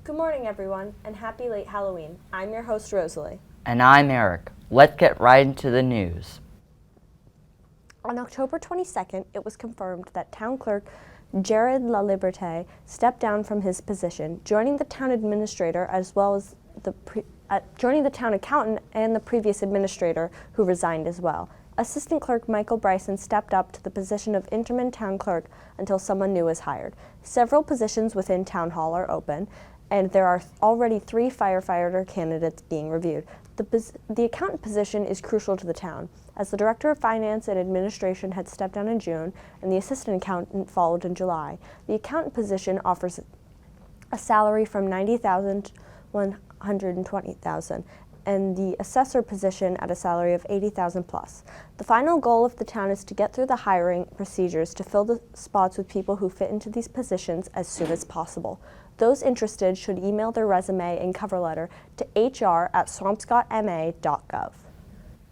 Good morning, everyone, and happy late Halloween. I'm your host, Rosalie. And I'm Eric. Let's get right into the news. On October 22nd, it was confirmed that Town Clerk Jared LaLiberte stepped down from his position, joining the town administrator as well as joining the town accountant and the previous administrator, who resigned as well. Assistant Clerk Michael Bryson stepped up to the position of interim town clerk until someone new is hired. Several positions within Town Hall are open, and there are already 3 firefighter candidates being reviewed. The accountant position is crucial to the town, as the Director of Finance and Administration had stepped down in June and the Assistant Accountant followed in July. The accountant position offers a salary from $90,000 to $120,000, and the assessor position at a salary of $80,000 plus. The final goal of the town is to get through the hiring procedures to fill the spots with people who fit into these positions as soon as possible. Those interested should email their resume and cover letter to hr@swampscottma.gov.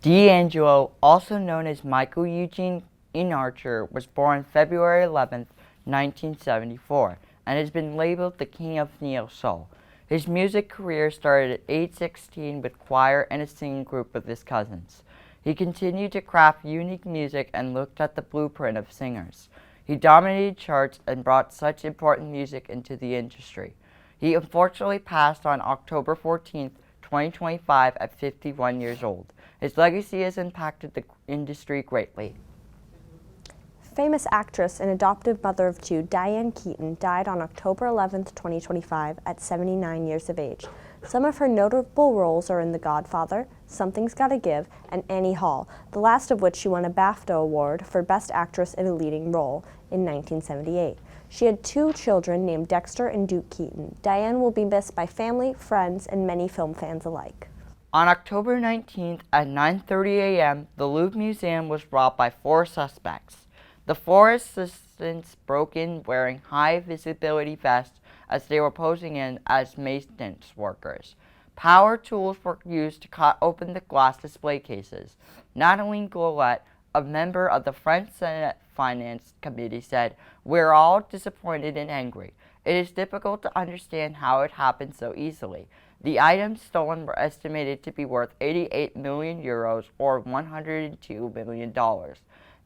D'Angelo, also known as Michael Eugene Archer, was born February 11, 1974, and has been labeled the King of Neo Soul. His music career started at age 16 with choir and a singing group with his cousins. He continued to craft unique music and looked at the blueprint of singers. He dominated charts and brought such important music into the industry. He unfortunately passed on October 14, 2025 at 51 years old. His legacy has impacted the industry greatly. Famous actress and adoptive mother of 2, Diane Keaton, died on October 11, 2025 at 79 years of age. Some of her notable roles are in The Godfather, Something's Gotta Give, and Annie Hall, the last of which she won a BAFTA award for Best Actress in a Leading Role in 1978. She had 2 children named Dexter and Duke Keaton. Diane will be missed by family, friends, and many film fans alike. On October 19th at 9:30 a.m., the Louvre Museum was robbed by 4 suspects. The 4 assistants broke in wearing high-visibility vests as they were posing in as maintenance workers. Power tools were used to cut open the glass display cases. Natalie Goulet, a member of the French Senate Finance Committee, said, "We're all disappointed and angry. It is difficult to understand how it happened so easily. The items stolen were estimated to be worth 88 million euros or $102 million.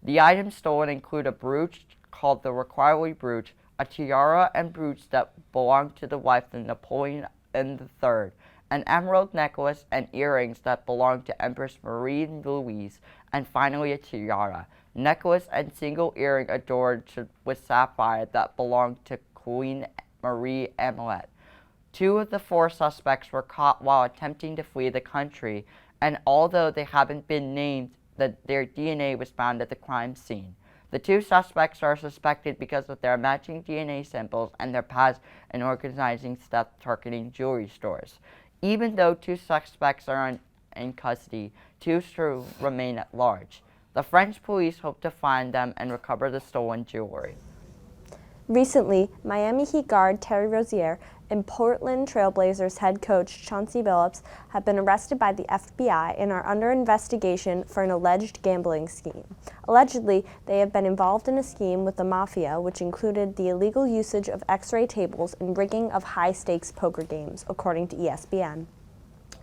The items stolen include a brooch called the Requirely brooch, a tiara and brooch that belonged to the wife of Napoleon III, an emerald necklace and earrings that belonged to Empress Marie Louise, and finally a tiara, necklace and single earring adorned with sapphire that belonged to Queen Marie Amelie. 2 of the 4 suspects were caught while attempting to flee the country, and although they haven't been named, their DNA was found at the crime scene. The 2 suspects are suspected because of their matching DNA samples and their past in organizing theft targeting jewelry stores. Even though 2 suspects are in custody, 2 still remain at large. The French police hope to find them and recover the stolen jewelry. Recently, Miami Heat guard Terry Rozier and Portland Trailblazers head coach Chauncey Billups have been arrested by the FBI and are under investigation for an alleged gambling scheme. Allegedly, they have been involved in a scheme with the mafia, which included the illegal usage of X-ray tables and rigging of high-stakes poker games, according to ESPN.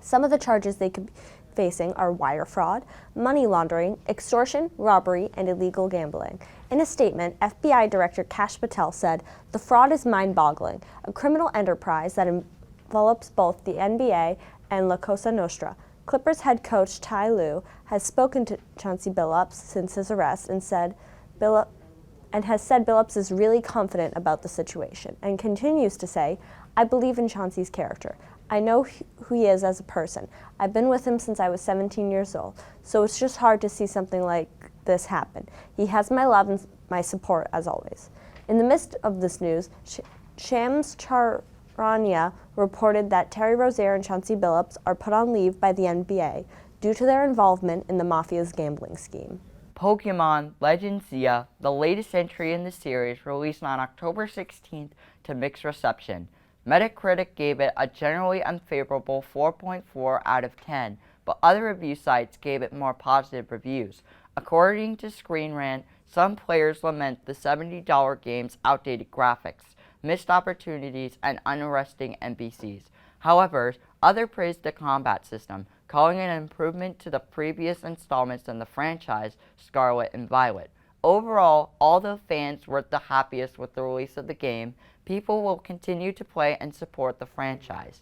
Some of the charges they could be facing are wire fraud, money laundering, extortion, robbery, and illegal gambling. In a statement, FBI Director Kash Patel said, "The fraud is mind-boggling, a criminal enterprise that envelops both the NBA and La Cosa Nostra." Clippers head coach Ty Lue has spoken to Chauncey Billups since his arrest and has said Billups is really confident about the situation and continues to say, "I believe in Chauncey's character. I know who he is as a person. I've been with him since I was 17 years old, so it's just hard to see something like this happen. He has my love and my support as always." In the midst of this news, Shams Charania reported that Terry Rozier and Chauncey Billups are put on leave by the NBA due to their involvement in the mafia's gambling scheme. Pokemon Legends Zia, the latest entry in the series, released on October 16th to mixed reception. Metacritic gave it a generally unfavorable 4.4 out of 10, but other review sites gave it more positive reviews. According to Screen Rant, some players lament the $70 game's outdated graphics. missed opportunities, and uninteresting NPCs. However, others praised the combat system, calling it an improvement to the previous installments in the franchise, Scarlet and Violet. Overall, although fans were the happiest with the release of the game, people will continue to play and support the franchise.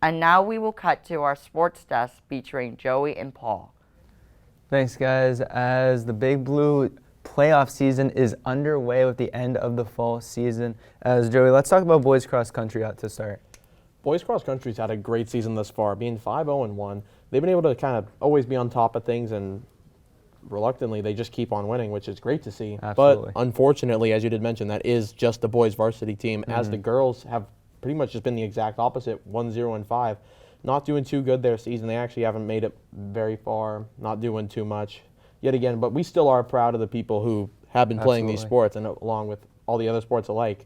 And now we will cut to our sports desk featuring Joey and Paul. Thanks, guys. As the Big Blue playoff season is underway with the end of the fall season, as Joey, let's talk about boys cross country to start. Boys cross country's had a great season thus far, being 5-0-1. They've been able to kind of always be on top of things, and reluctantly they just keep on winning, which is great to see. Absolutely. But unfortunately, as you did mention, that is just the boys varsity team, as the girls have pretty much just been the exact opposite, 1-0-5. Not doing too good their season. They actually haven't made it very far, not doing too much yet again. But we still are proud of the people who have been playing these sports, and along with all the other sports alike.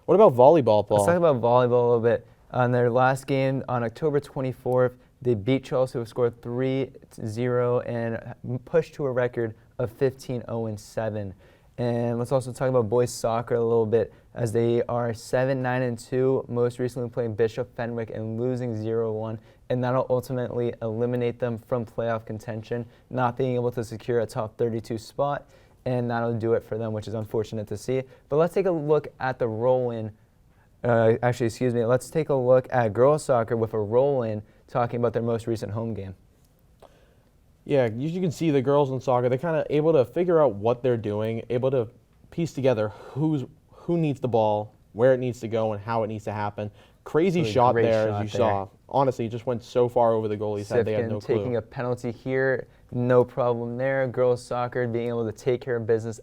What about volleyball, Paul? Let's talk about volleyball a little bit. On their last game on October 24th, they beat Chelsea, who scored 3-0 and pushed to a record of 15-0-7. And let's also talk about boys soccer a little bit, as they are 7-9-2, most recently playing Bishop Fenwick and losing 0-1, and that'll ultimately eliminate them from playoff contention, not being able to secure a top 32 spot, and that'll do it for them, which is unfortunate to see. But let's take a look at the roll-in. Let's take a look at girls soccer with a roll-in, talking about their most recent home game. Yeah, you can see the girls in soccer, they're kind of able to figure out what they're doing, able to piece together who needs the ball, where it needs to go, and how it needs to happen. Crazy shot there, as you saw. Honestly, it just went so far over the goalie's head, they had no clue. Taking a penalty here, no problem there. Girls soccer being able to take care of business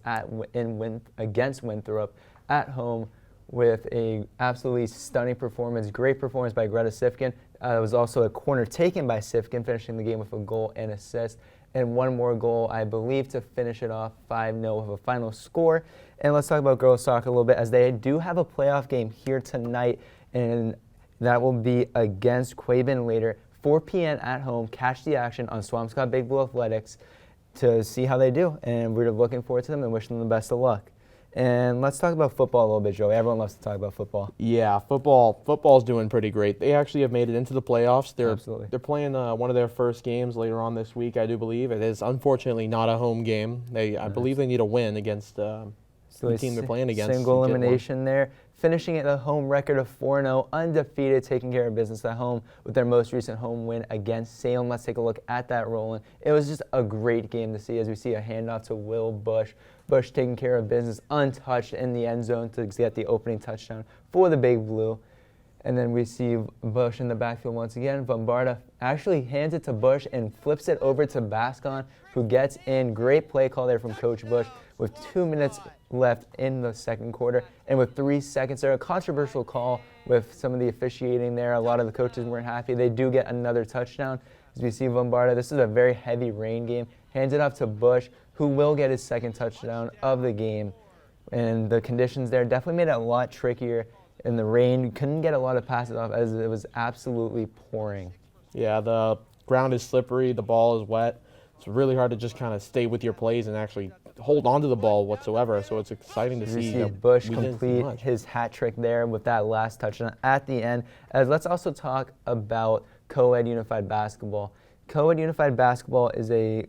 against Winthrop at home with a absolutely stunning performance. Great performance by Greta Sifkin. It was also a corner taken by Sifkin, finishing the game with a goal and assist. And one more goal, I believe, to finish it off 5-0 with a final score. And let's talk about girls soccer a little bit, as they do have a playoff game here tonight, and that will be against Quabbin later, 4 p.m. at home. Catch the action on Swampscott Big Blue Athletics to see how they do. And we're looking forward to them and wishing them the best of luck. And let's talk about football a little bit, Joey. Everyone loves to talk about football. Yeah, football's doing pretty great. They actually have made it into the playoffs. Absolutely. They're playing one of their first games later on this week, I do believe. It is unfortunately not a home game. I believe they need a win against the team they're playing against. Single elimination there. Finishing at a home record of 4-0, undefeated, taking care of business at home with their most recent home win against Salem. Let's take a look at that roll-in. It was just a great game to see, as we see a handoff to Will Bush. Bush taking care of business untouched in the end zone to get the opening touchdown for the Big Blue. And then we see Bush in the backfield once again. Bombarda actually hands it to Bush and flips it over to Bascon, who gets in. Great play call there from Coach Bush with 2 minutes left in the second quarter. And with 3 seconds there, a controversial call with some of the officiating there. A lot of the coaches weren't happy. They do get another touchdown. As we see Bombarda, this is a very heavy rain game. Hands it off to Bush, who will get his second touchdown of the game. And the conditions there definitely made it a lot trickier. In the rain, couldn't get a lot of passes off as it was absolutely pouring. Yeah, the ground is slippery, the ball is wet. It's really hard to just kind of stay with your plays and actually hold on to the ball whatsoever. So it's exciting to see. Bush complete his hat trick there with that last touchdown at the end. As let's also talk about Co-Ed Unified Basketball. Co-Ed Unified Basketball is a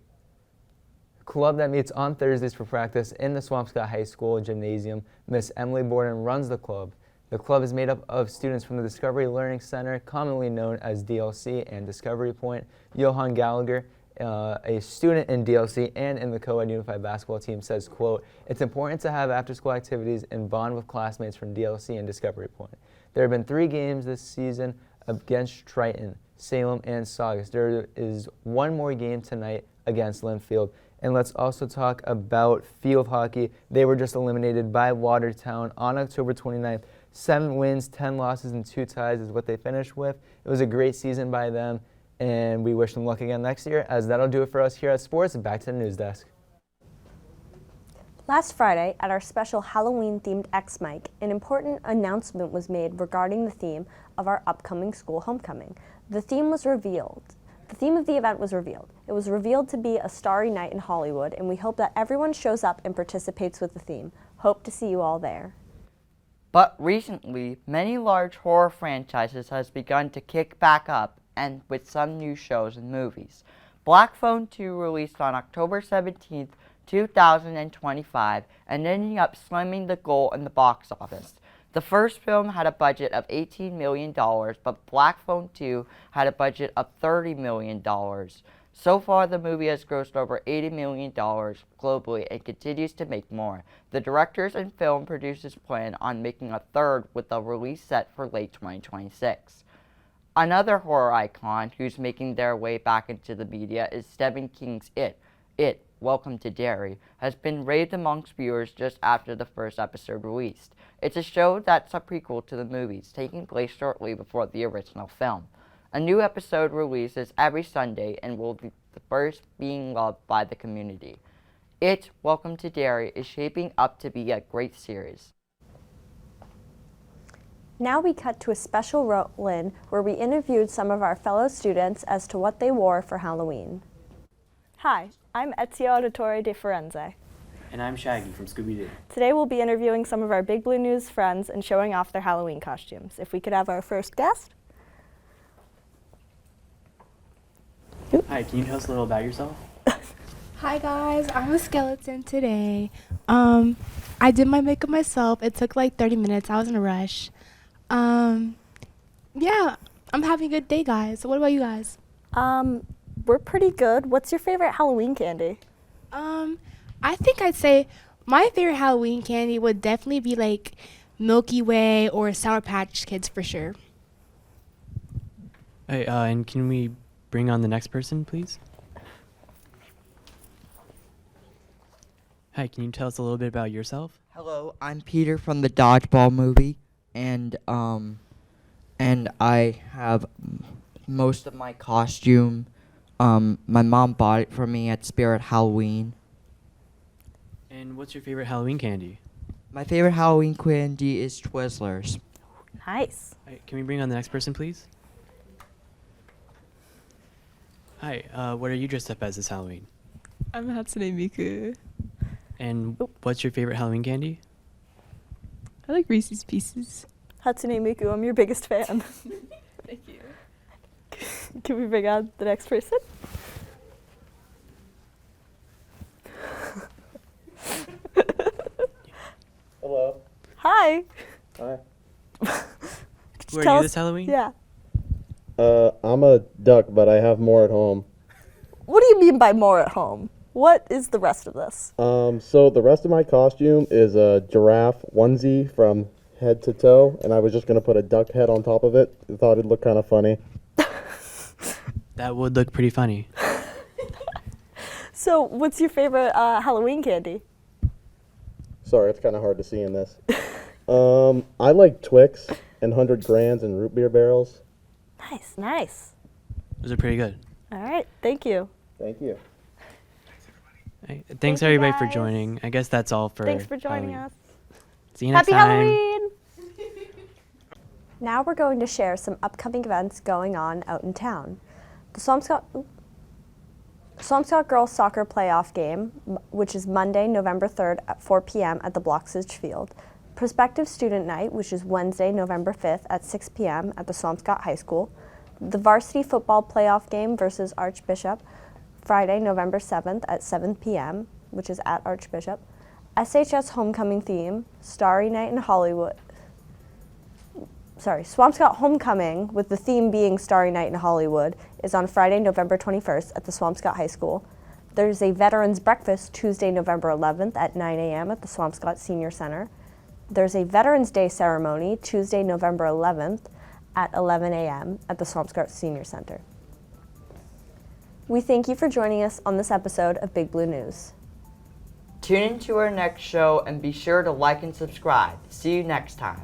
club that meets on Thursdays for practice in the Swampscott High School gymnasium. Miss Emily Borden runs the club. The club is made up of students from the Discovery Learning Center, commonly known as DLC and Discovery Point. Johan Gallagher, a student in DLC and in the Co-Ed Unified Basketball team, says, quote, "It's important to have after-school activities and bond with classmates from DLC and Discovery Point. There have been 3 games this season against Triton, Salem, and Saugus. There is one more game tonight against Linfield." And let's also talk about field hockey. They were just eliminated by Watertown on October 29th. 7 wins, 10 losses, and 2 ties is what they finished with. It was a great season by them, and we wish them luck again next year, as that'll do it for us here at Sports. Back to the news desk. Last Friday, at our special Halloween-themed X-Mic, an important announcement was made regarding the theme of our upcoming school homecoming. The theme was revealed. The theme of the event was revealed. It was revealed to be a starry night in Hollywood, and we hope that everyone shows up and participates with the theme. Hope to see you all there. But recently, many large horror franchises has begun to kick back up, and with some new shows and movies. Black Phone 2 released on October 17th, 2025, and ending up slamming the goal in the box office. The first film had a budget of $18 million, but Black Phone 2 had a budget of $30 million. So far, the movie has grossed over $80 million globally and continues to make more. The directors and film producers plan on making a third with a release set for late 2026. Another horror icon who's making their way back into the media is Stephen King's It, Welcome to Derry, has been raved amongst viewers just after the first episode released. It's a show that's a prequel to the movies, taking place shortly before the original film. A new episode releases every Sunday and will be the first being loved by the community. It, Welcome to Derry, is shaping up to be a great series. Now we cut to a special roll-in where we interviewed some of our fellow students as to what they wore for Halloween. Hi, I'm Ezio Auditore de Firenze. And I'm Shaggy from Scooby-Doo. Today we'll be interviewing some of our Big Blue News friends and showing off their Halloween costumes. If we could have our first guest. Hi, can you tell us a little about yourself? Hi guys, I'm a skeleton today. I did my makeup myself. It took like 30 minutes. I was in a rush. Yeah, I'm having a good day, guys. So what about you guys? We're pretty good. What's your favorite Halloween candy? I think I'd say my favorite Halloween candy would definitely be like Milky Way or Sour Patch Kids for sure. Hey, and can we bring on the next person, please? Hi, can you tell us a little bit about yourself? Hello, I'm Peter from the Dodgeball movie, and I have most of my costume. My mom bought it for me at Spirit Halloween. And what's your favorite Halloween candy? My favorite Halloween candy is Twizzlers. Nice. Hi, can we bring on the next person, please? Hi, what are you dressed up as this Halloween? I'm Hatsune Miku. And what's your favorite Halloween candy? I like Reese's Pieces. Hatsune Miku, I'm your biggest fan. Thank you. Can we bring on the next person? Hello. Hi. Hi. Who are tell you us- this Halloween? Yeah. I'm a duck, but I have more at home. What do you mean by more at home? What is the rest of this? So the rest of my costume is a giraffe onesie from head to toe, and I was just gonna put a duck head on top of it. I thought it'd look kind of funny. That would look pretty funny. So, what's your favorite Halloween candy? Sorry, it's kind of hard to see in this. I like Twix and 100 Grands and root beer barrels. Nice, nice. Those are pretty good. All right, thank you. Thank you. Hey, thanks you, everybody for guys. joining. I guess that's all for Thanks for joining Halloween. us. See you next Happy time. Halloween! Now we're going to share some upcoming events going on out in town. The Swampscott Girls Soccer Playoff Game, which is Monday, November 3rd at 4 p.m. at the Bloxage Field. Prospective Student Night, which is Wednesday, November 5th at 6 p.m. at the Swampscott High School. The Varsity Football Playoff Game versus Archbishop, Friday, November 7th at 7 p.m., which is at Archbishop. SHS Homecoming Theme, Starry Night in Hollywood. Swampscott Homecoming, with the theme being Starry Night in Hollywood, is on Friday, November 21st at the Swampscott High School. There's a Veterans Breakfast Tuesday, November 11th at 9 a.m. at the Swampscott Senior Center. There's a Veterans Day ceremony Tuesday, November 11th at 11 a.m. at the Swampscott Senior Center. We thank you for joining us on this episode of Big Blue News. Tune in to our next show and be sure to like and subscribe. See you next time.